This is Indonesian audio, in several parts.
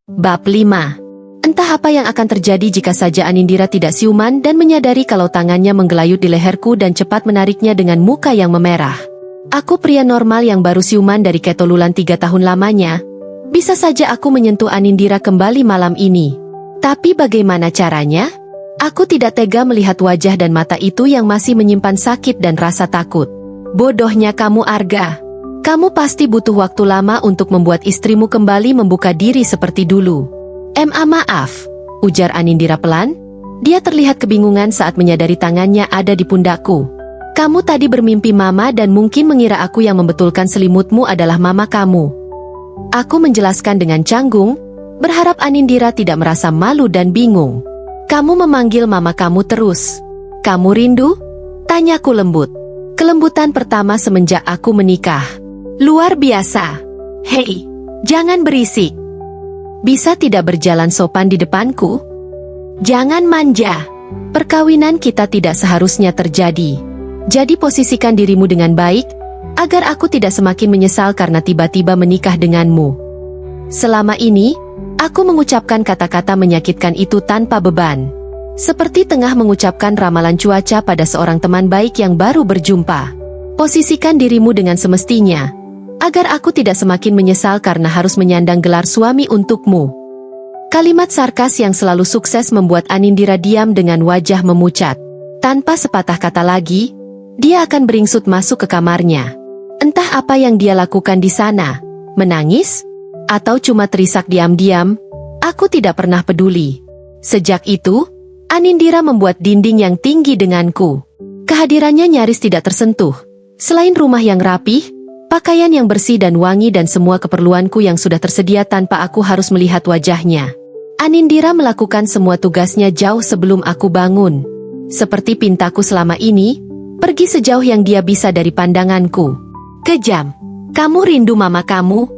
Bab 5. Entah apa yang akan terjadi jika saja Anindira tidak siuman dan menyadari kalau tangannya menggelayut di leherku dan cepat menariknya dengan muka yang memerah. Aku pria normal yang baru siuman dari ketolulan 3 tahun lamanya. Bisa saja aku menyentuh Anindira kembali malam ini. Tapi bagaimana caranya? Aku tidak tega melihat wajah dan mata itu yang masih menyimpan sakit dan rasa takut. Bodohnya kamu, Arga. Kamu pasti butuh waktu lama untuk membuat istrimu kembali membuka diri seperti dulu. Maaf, ujar Anindira pelan. Dia terlihat kebingungan saat menyadari tangannya ada di pundakku. Kamu tadi bermimpi mama dan mungkin mengira aku yang membetulkan selimutmu adalah mama kamu. Aku menjelaskan dengan canggung, berharap Anindira tidak merasa malu dan bingung. Kamu memanggil mama kamu terus. Kamu rindu? Tanyaku lembut. Kelembutan pertama semenjak aku menikah. Luar biasa. Hei, jangan berisik. Bisa tidak berjalan sopan di depanku? Jangan manja. Perkawinan kita tidak seharusnya terjadi. Jadi posisikan dirimu dengan baik, agar aku tidak semakin menyesal karena tiba-tiba menikah denganmu. Selama ini, aku mengucapkan kata-kata menyakitkan itu tanpa beban. Seperti tengah mengucapkan ramalan cuaca pada seorang teman baik yang baru berjumpa. Posisikan dirimu dengan semestinya, agar aku tidak semakin menyesal karena harus menyandang gelar suami untukmu. Kalimat sarkas yang selalu sukses membuat Anindira diam dengan wajah memucat. Tanpa sepatah kata lagi, dia akan beringsut masuk ke kamarnya. Entah apa yang dia lakukan di sana, menangis, atau cuma terisak diam-diam, aku tidak pernah peduli. Sejak itu, Anindira membuat dinding yang tinggi denganku. Kehadirannya nyaris tidak tersentuh. Selain rumah yang rapih, pakaian yang bersih dan wangi dan semua keperluanku yang sudah tersedia tanpa aku harus melihat wajahnya. Anindira melakukan semua tugasnya jauh sebelum aku bangun. Seperti pintaku selama ini, pergi sejauh yang dia bisa dari pandanganku. Kejam. Kamu rindu mama kamu?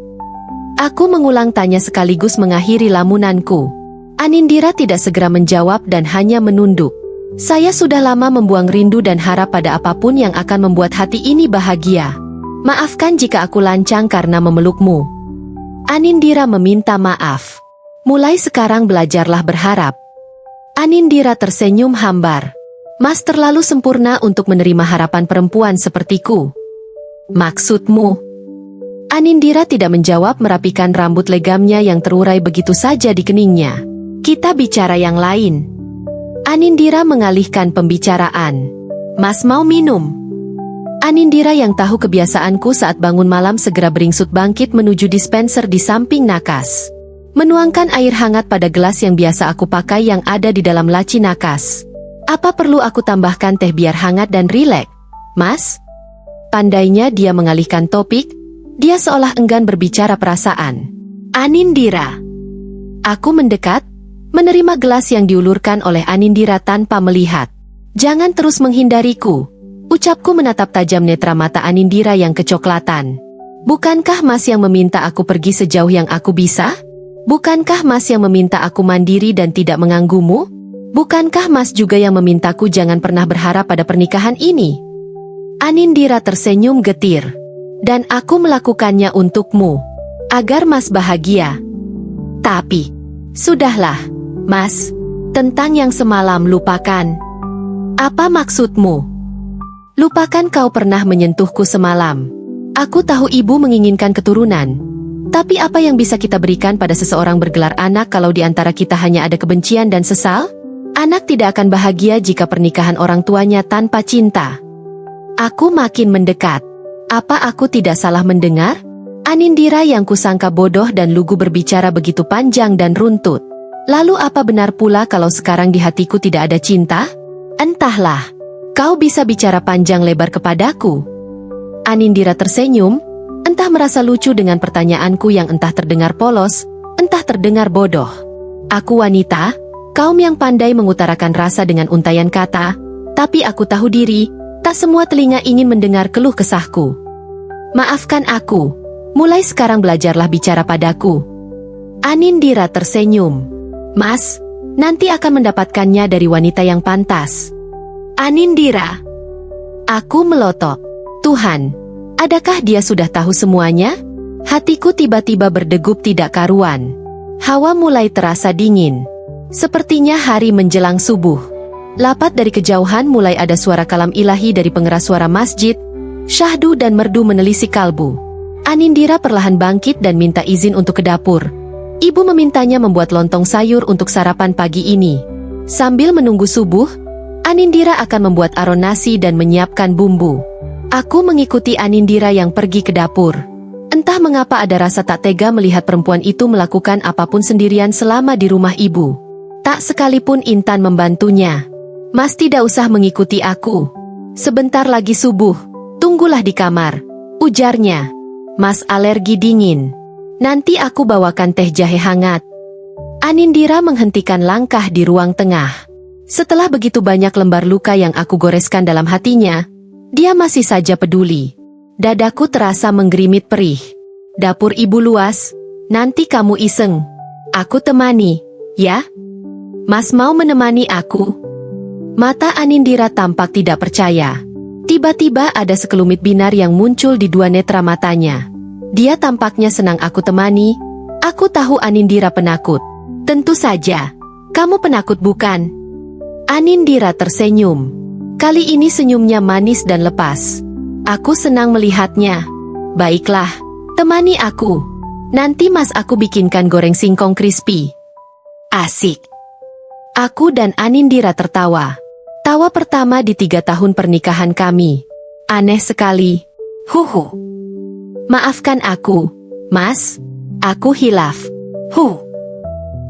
Aku mengulang tanya sekaligus mengakhiri lamunanku. Anindira tidak segera menjawab dan hanya menunduk. Saya sudah lama membuang rindu dan harap pada apapun yang akan membuat hati ini bahagia. Maafkan jika aku lancang karena memelukmu. Anindira meminta maaf. Mulai sekarang belajarlah berharap. Anindira tersenyum hambar. Mas terlalu sempurna untuk menerima harapan perempuan sepertiku. Maksudmu? Anindira tidak menjawab merapikan rambut legamnya yang terurai begitu saja di keningnya. Kita bicara yang lain. Anindira mengalihkan pembicaraan. Mas mau minum? Anindira yang tahu kebiasaanku saat bangun malam segera beringsut bangkit menuju dispenser di samping nakas. Menuangkan air hangat pada gelas yang biasa aku pakai yang ada di dalam laci nakas. Apa perlu aku tambahkan teh biar hangat dan rileks, Mas? Pandainya dia mengalihkan topik, dia seolah enggan berbicara perasaan. Anindira. Aku mendekat, menerima gelas yang diulurkan oleh Anindira tanpa melihat. Jangan terus menghindariku. Ucapku menatap tajam netra mata Anindira yang kecoklatan. Bukankah Mas yang meminta aku pergi sejauh yang aku bisa? Bukankah Mas yang meminta aku mandiri dan tidak mengganggumu? Bukankah Mas juga yang memintaku jangan pernah berharap pada pernikahan ini? Anindira tersenyum getir. Dan aku melakukannya untukmu. Agar Mas bahagia. Tapi, sudahlah, Mas. Tentang yang semalam lupakan. Apa maksudmu? Lupakan kau pernah menyentuhku semalam. Aku tahu ibu menginginkan keturunan. Tapi apa yang bisa kita berikan pada seseorang bergelar anak kalau di antara kita hanya ada kebencian dan sesal? Anak tidak akan bahagia jika pernikahan orang tuanya tanpa cinta. Aku makin mendekat. Apa aku tidak salah mendengar? Anindira yang kusangka bodoh dan lugu berbicara begitu panjang dan runtut. Lalu apa benar pula kalau sekarang di hatiku tidak ada cinta? Entahlah. Kau bisa bicara panjang lebar kepadaku. Anindira tersenyum, entah merasa lucu dengan pertanyaanku yang entah terdengar polos, entah terdengar bodoh. Aku wanita, kaum yang pandai mengutarakan rasa dengan untayan kata, tapi aku tahu diri, tak semua telinga ingin mendengar keluh kesahku. Maafkan aku, mulai sekarang belajarlah bicara padaku. Anindira tersenyum. Mas, nanti akan mendapatkannya dari wanita yang pantas. Anindira. Aku melotot. Tuhan, adakah dia sudah tahu semuanya? Hatiku tiba-tiba berdegup tidak karuan. Hawa mulai terasa dingin. Sepertinya hari menjelang subuh. Lapat dari kejauhan mulai ada suara kalam ilahi dari pengeras suara masjid. Syahdu dan merdu menelisik kalbu. Anindira perlahan bangkit dan minta izin untuk ke dapur. Ibu memintanya membuat lontong sayur untuk sarapan pagi ini. Sambil menunggu subuh, Anindira akan membuat aron nasi dan menyiapkan bumbu. Aku mengikuti Anindira yang pergi ke dapur. Entah mengapa ada rasa tak tega melihat perempuan itu melakukan apapun sendirian selama di rumah ibu. Tak sekalipun Intan membantunya. Mas tidak usah mengikuti aku. Sebentar lagi subuh, tunggulah di kamar, ujarnya. Mas alergi dingin. Nanti aku bawakan teh jahe hangat. Anindira menghentikan langkah di ruang tengah. Setelah begitu banyak lembar luka yang aku goreskan dalam hatinya, dia masih saja peduli. Dadaku terasa menggerimit perih. Dapur ibu luas, nanti kamu iseng. Aku temani, ya? Mas mau menemani aku? Mata Anindira tampak tidak percaya. Tiba-tiba ada sekelumit binar yang muncul di dua netra matanya. Dia tampaknya senang aku temani. Aku tahu Anindira penakut. Tentu saja, kamu penakut bukan? Anindira tersenyum. Kali ini senyumnya manis dan lepas. Aku senang melihatnya. Baiklah, temani aku. Nanti mas aku bikinkan goreng singkong crispy. Asik. Aku dan Anindira tertawa. Tawa pertama di 3 tahun pernikahan kami. Aneh sekali. Huhu. Maafkan aku, mas. Aku hilaf.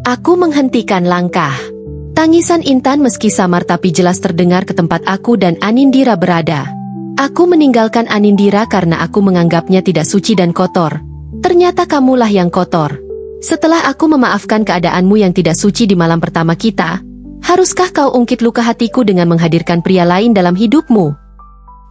Aku menghentikan langkah. Tangisan Intan meski samar tapi jelas terdengar ke tempat aku dan Anindira berada. Aku meninggalkan Anindira karena aku menganggapnya tidak suci dan kotor. Ternyata kamulah yang kotor. Setelah aku memaafkan keadaanmu yang tidak suci di malam pertama kita, haruskah kau ungkit luka hatiku dengan menghadirkan pria lain dalam hidupmu?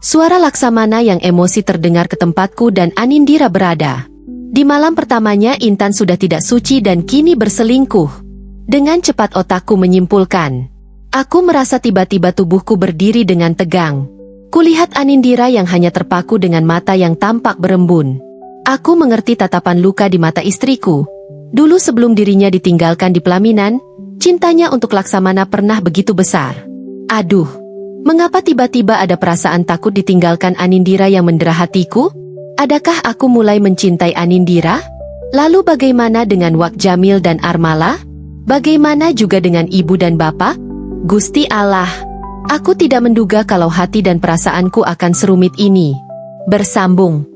Suara Laksamana yang emosi terdengar ke tempatku dan Anindira berada. Di malam pertamanya Intan sudah tidak suci dan kini berselingkuh. Dengan cepat otakku menyimpulkan. Aku merasa tiba-tiba tubuhku berdiri dengan tegang. Kulihat Anindira yang hanya terpaku dengan mata yang tampak berembun. Aku mengerti tatapan luka di mata istriku. Dulu sebelum dirinya ditinggalkan di pelaminan, cintanya untuk Laksamana pernah begitu besar. Aduh, mengapa tiba-tiba ada perasaan takut ditinggalkan Anindira yang mendera hatiku? Adakah aku mulai mencintai Anindira? Lalu bagaimana dengan Wak Jamil dan Armala? Bagaimana juga dengan ibu dan bapak? Gusti Allah, aku tidak menduga kalau hati dan perasaanku akan serumit ini. Bersambung.